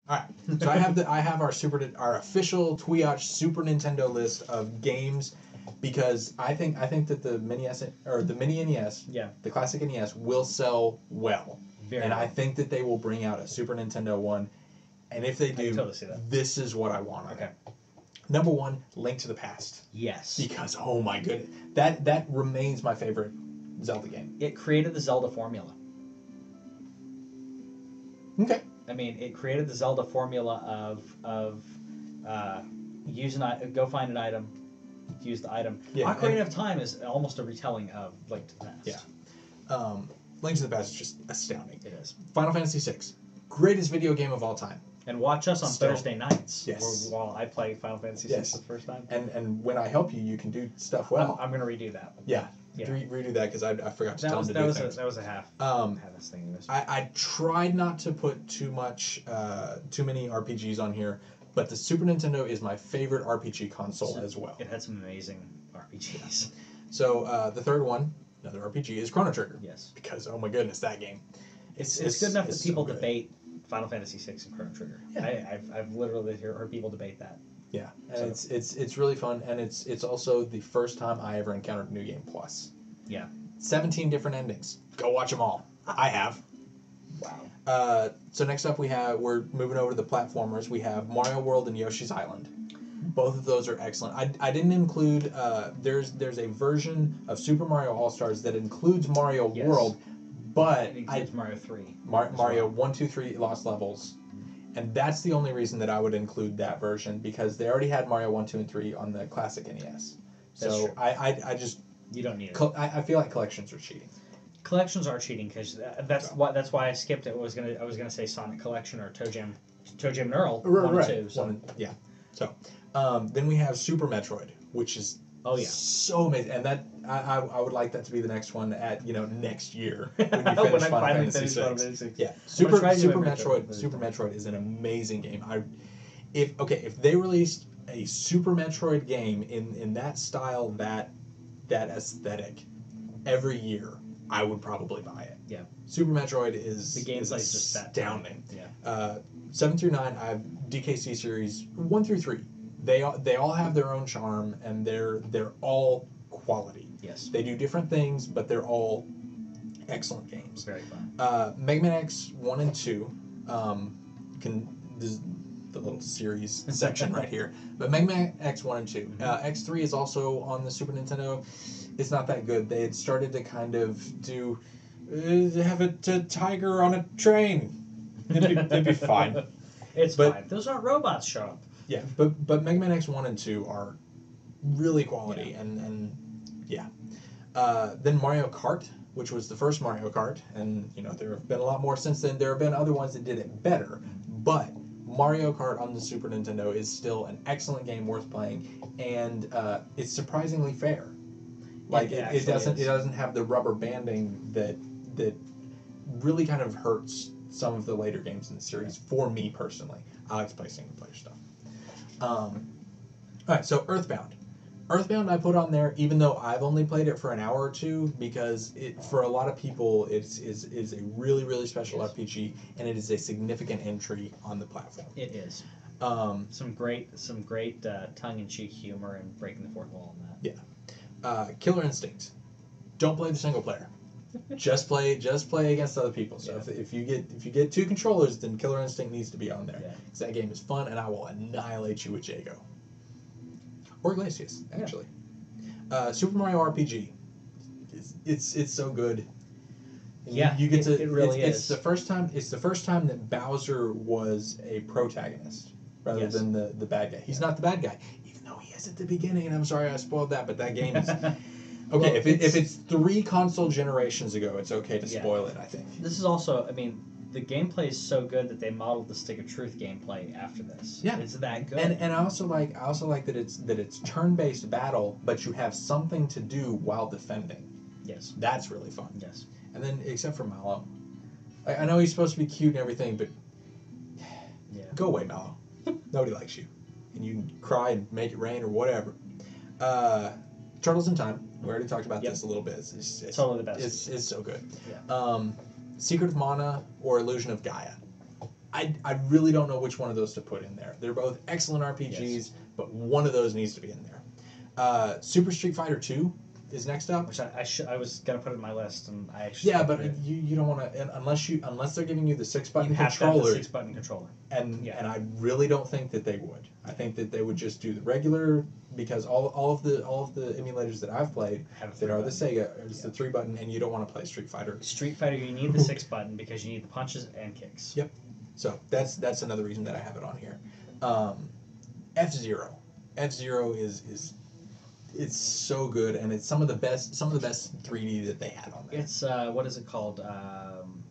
All right. So I have our official TWIOCH Super Nintendo list of games because I think that the mini NES, the classic NES will sell well. Very well. I think that they will bring out a Super Nintendo one, and if they do, totally see that. This is what I want. Okay. Number 1, Link to the Past. Yes. Because oh my goodness, that remains my favorite Zelda game. It created the Zelda formula. Okay. I mean, it created the Zelda formula of go find an item, use the item. Yeah, Ocarina of Time is almost a retelling of Link to the Past. Yeah. Link to the Past is just astounding. It is. Final Fantasy VI, greatest video game of all time. And watch us on Thursday nights. Yes. While I play Final Fantasy VI for the first time. And when I help you, you can do stuff well. I'm going to redo that. Yeah. Redo that because I forgot to tell him to do things. That was a half. This thing. I tried not to put too many RPGs on here, but the Super Nintendo is my favorite RPG console as well. It had some amazing RPGs. So the third one, another RPG, is Chrono Trigger. Yes. Because oh my goodness, that game. It's good enough that people debate Final Fantasy VI and Chrono Trigger. Yeah. I've literally heard people debate that. Yeah, and it's really fun, and it's also the first time I ever encountered New Game Plus. Yeah. 17 different endings. Go watch them all. I have. Wow. So next up we're moving over to the platformers. We have Mario World and Yoshi's Island. Both of those are excellent. I didn't include there's a version of Super Mario All-Stars that includes Mario World, but it includes Mario 3. Mario 1, 2, 3 Lost Levels. And that's the only reason that I would include that version, because they already had Mario 1, 2, and 3 on the classic NES. So I just... You don't need it. I feel like collections are cheating. Collections are cheating, because that's why I skipped it. I was gonna say Sonic Collection or Toe Jam and Earl 1 and 2. So. Yeah. So then we have Super Metroid, which is so amazing, and that I would like that to be the next one at next year when you finish Final Fantasy VI. Yeah, Super Metroid is an amazing game. If they released a Super Metroid game in that style, that aesthetic every year, I would probably buy it. Yeah, Super Metroid is the gameplay is just astounding. Yeah. 7 through 9, I have DKC series 1 through 3. They all have their own charm, and they're all quality. Yes. They do different things, but they're all excellent games. Very fun. Mega Man X 1 and 2 this is the little series section right here. But Mega Man X 1 and 2. X3 is also on the Super Nintendo. It's not that good. They had started to kind of do have a tiger on a train. It'd be fine. It's fine. Those aren't robots. Show up. Yeah, but Mega Man X 1 and 2 are really quality, and yeah. Then Mario Kart, which was the first Mario Kart, and there have been a lot more since then. There have been other ones that did it better, but Mario Kart on the Super Nintendo is still an excellent game worth playing, and it's surprisingly fair. Like it doesn't have the rubber banding that really kind of hurts some of the later games in the series. For me personally, I like to play single player stuff. All right, so Earthbound. Earthbound I put on there, even though I've only played it for an hour or two, because for a lot of people it is a really, really special RPG, and it is a significant entry on the platform. It is. Some great tongue-in-cheek humor and breaking the fourth wall on that. Yeah. Killer Instinct. Don't play the single player. just play against other people. So if you get 2 controllers, then Killer Instinct needs to be on there. Because that game is fun, and I will annihilate you with Jago. Or Glacius, actually. Super Mario RPG. It's so good. And you get to. It really is. It's the first time that Bowser was a protagonist rather than the bad guy. He's not the bad guy, even though he is at the beginning. And I'm sorry I spoiled that, but that game is. Okay, well, if it's 3 console generations ago, it's okay to spoil it, I think. This is also, the gameplay is so good that they modeled the Stick of Truth gameplay after this. Yeah, it's that good. And I also like that it's turn-based battle, but you have something to do while defending. Yes, that's really fun. Yes, and then except for Mallow, I know he's supposed to be cute and everything, but go away, Mallow. Nobody likes you, and you can cry and make it rain or whatever. Turtles in Time. We already talked about this a little bit. It's totally the best. It's so good. Yeah. Secret of Mana or Illusion of Gaia. I really don't know which one of those to put in there. They're both excellent RPGs, Yes. but one of those needs to be in there. Super Street Fighter 2 is next up. Which I was gonna put it in my list, and I actually Yeah, but you don't want to unless they're giving you the 6-button you have to have controller. the 6-button controller. And I really don't think that they would. I think that they would just do the regular, because all of the emulators that I've played that are the Sega is the 3-button, and you don't want to play Street Fighter. Street Fighter, you need the 6-button because you need the punches and kicks. Yep. So that's another reason that I have it on here. F-Zero. F-Zero is it's so good, and it's some of the best 3D that they had on there. It's what is it called?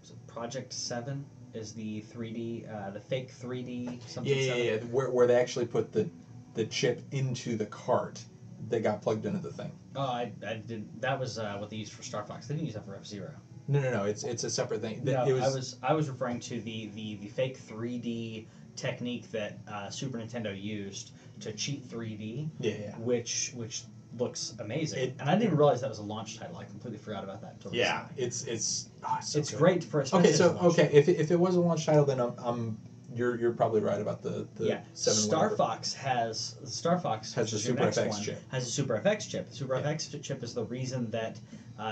Is it Project 7 is the 3D, the fake 3D something. Yeah. Where they actually put the chip into the cart that got plugged into the thing. Oh, I did. That was what they used for Star Fox. They didn't use that for F-Zero. No. It's a separate thing. No, I was referring to the fake 3D technique that Super Nintendo used to cheat 3D. Yeah. Which looks amazing. And I didn't even realize that was a launch title. I completely forgot about that until yeah, recently. it's great for a if it was a launch title, then you're probably right about the Star Fox has a Super FX chip. Has a Super FX chip. The Super FX chip is the reason that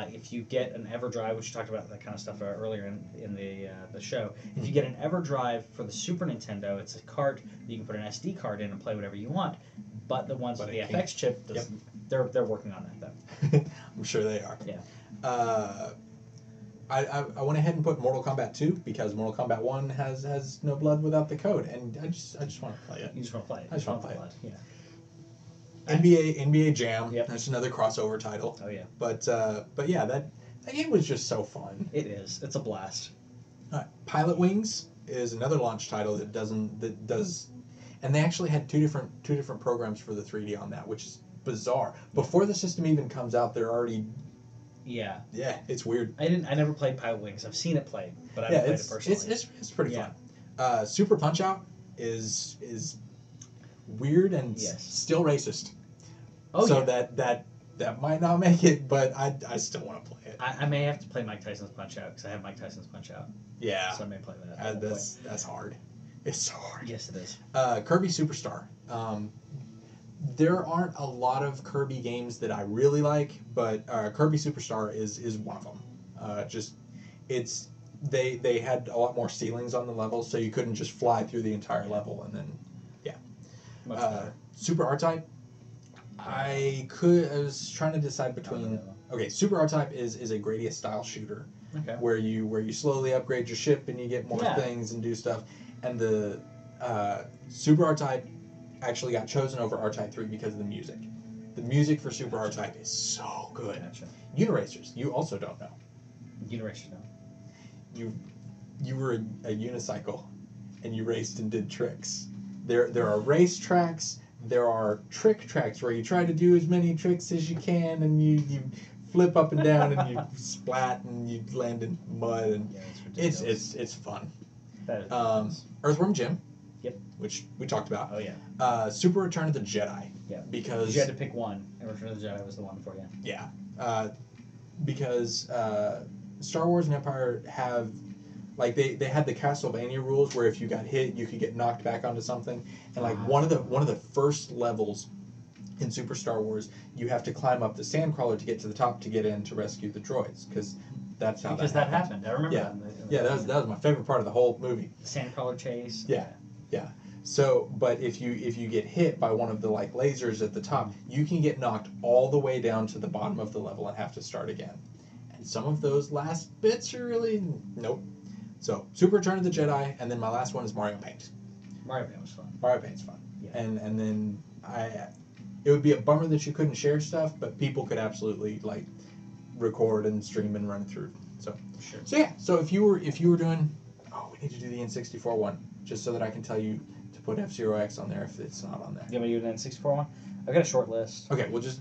if you get an EverDrive, which you talked about that kind of stuff earlier in the show, if you get an EverDrive for the Super Nintendo, it's a cart that you can put an SD card in and play whatever you want. But the ones with the FX chip, they're working on that though. I'm sure they are. Yeah. I went ahead and put Mortal Kombat 2 because Mortal Kombat 1 has no blood without the code, and I just want to play it. You just want to play it. I just want to play it. Yeah. NBA Jam. Yep. That's another crossover title. Oh yeah. But yeah, that game was just so fun. It is. It's a blast. Pilot Wings is another launch title that does, and they actually had two different programs for the 3D on that, which is bizarre. Before the system even comes out, they're already. Yeah. Yeah, it's weird. I never played Pilot Wings. I've seen it played, but I haven't played it personally. It's pretty fun. Super Punch Out is weird and still racist. Oh so yeah. that might not make it, but I still want to play it. I may have to play Mike Tyson's Punch Out because I have Mike Tyson's Punch Out. Yeah. So I may play that. That's hard. It's so hard. Yes, it is. Kirby Superstar. There aren't a lot of Kirby games that I really like, but Kirby Superstar is one of them. They had a lot more ceilings on the levels, so you couldn't just fly through the entire level, and then Much better. Super R-Type. I was trying to decide between. Okay, Super R-Type is a Gradius style shooter, where you slowly upgrade your ship and you get more things and do stuff, and the Super R-Type actually got chosen over R-Type 3 because of the music. The music for Super R-Type is so good. Gotcha. Uniracers, you also don't know. Uniracers, no. You were a unicycle, and you raced and did tricks. There are race tracks. There are trick tracks where you try to do as many tricks as you can, and you flip up and down, and you splat, and you land in mud, and it's fun. That is Earthworm Jim. Yep. Which we talked about. Oh yeah. Super Return of the Jedi. Yeah. Because you had to pick one, and Return of the Jedi was the one for you. Yeah. Because Star Wars and Empire have, like, they had the Castlevania rules where if you got hit, you could get knocked back onto something, and like one of the first levels in Super Star Wars, you have to climb up the sandcrawler to get to the top to get in to rescue the droids, because that's how that happened. I remember that. That was my favorite part of the whole movie. The sandcrawler chase. Yeah. So, but if you get hit by one of the like lasers at the top, you can get knocked all the way down to the bottom of the level and have to start again. And some of those last bits are really nope. So, Super Return of the Jedi, and then my last one is Mario Paint. Mario Paint was fun. Mario Paint's fun. Yeah. And then it would be a bummer that you couldn't share stuff, but people could absolutely like record and stream and run through. So Sure. So yeah. So if you were doing, we need to do the N64 one just so that I can tell you to put F-Zero X on there if it's not on there. You want me to do an N64 one? I've got a short list. Okay, well just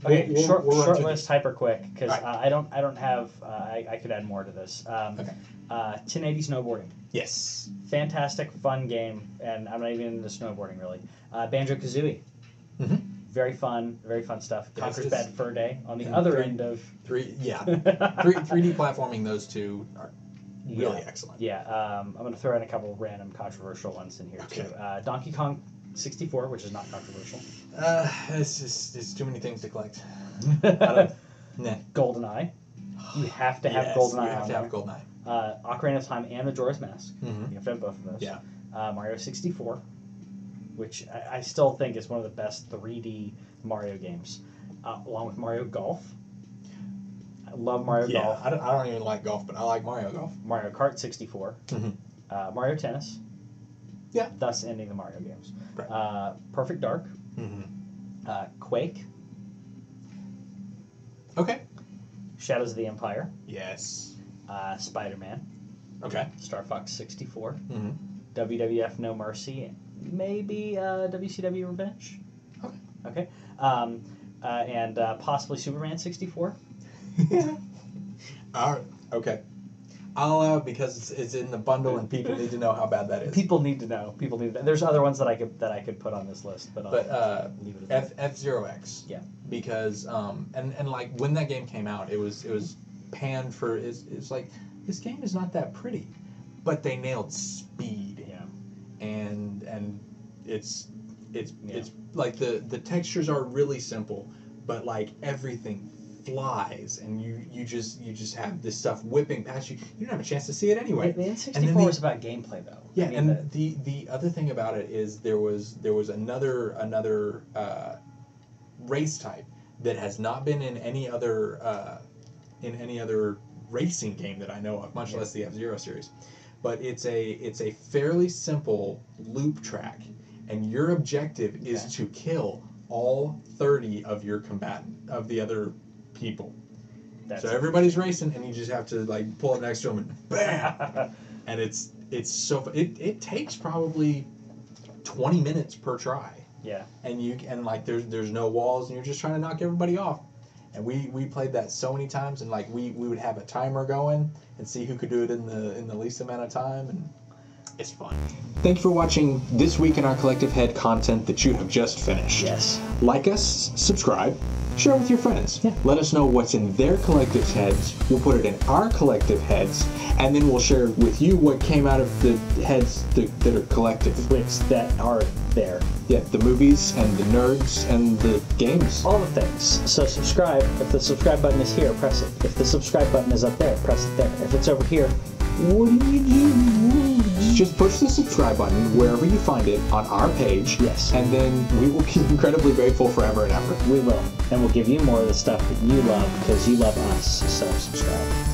okay. we'll short run list, hyper quick, because right. I don't have. I could add more to this. Okay. 1080 snowboarding. Yes. Fantastic, fun game, and I'm not even into snowboarding really. Banjo-Kazooie. Mm-hmm. Very fun stuff. Conker's Bad Fur Day on the and other end of 3D platforming. Those two are really excellent. Yeah, I'm going to throw in a couple random controversial ones in here too. Donkey Kong 64, which is not controversial. It's too many things to collect. I don't, nah. GoldenEye. You have to have GoldenEye. You have to have GoldenEye. Ocarina of Time and Majora's Mask. Mm-hmm. You have to have both of those. Yeah. Mario 64, which I still think is one of the best 3D Mario games, along with Mario Golf. I love Mario Golf. I don't even like golf, but I like Mario Golf. Mario Kart 64. Mm-hmm. Mario Tennis. Yeah. Thus ending the Mario games. Right. Perfect Dark. Mm-hmm. Quake. Okay. Shadows of the Empire. Yes. Spider-Man. Okay. Star Fox 64. Mm-hmm. WWF No Mercy. Maybe WCW Revenge. Okay. Okay. And possibly Superman 64. All right. Okay. I'll allow it because it's in the bundle and people need to know how bad that is. People need to know. People need to know. There's other ones that I could put on this list, but I'll leave it at that. F-Zero X. Yeah. Because and like when that game came out, it was panned for it's like this game is not that pretty, but they nailed speed. Yeah. And it's like the textures are really simple, but like everything flies and you just have this stuff whipping past you. You don't have a chance to see it anyway. The N64 was about gameplay though. Yeah, I mean, and the other thing about it is there was another race type that has not been in any other racing game that I know of, much less the F-Zero series. But it's a fairly simple loop track, and your objective is to kill all 30 of your the other people. So everybody's racing, and you just have to like pull up next to them and bam, and it takes probably 20 minutes per try. Yeah. And like there's no walls, and you're just trying to knock everybody off. And we played that so many times, and like we would have a timer going and see who could do it in the least amount of time, and it's fun. Thank you for watching This Week in Our Collective Head content that you have just finished. Yes. Like us, subscribe, share it with your friends. Yeah. Let us know what's in their collective heads. We'll put it in our collective heads, and then we'll share with you what came out of the heads that are collective. Which that are there. Yeah, the movies and the nerds and the games. All the things. So subscribe. If the subscribe button is here, press it. If the subscribe button is up there, press it there. If it's over here, what do you do? Just push the subscribe button wherever you find it on our page. Yes. And then we will be incredibly grateful forever and ever. We will. And we'll give you more of the stuff that you love because you love us. So subscribe.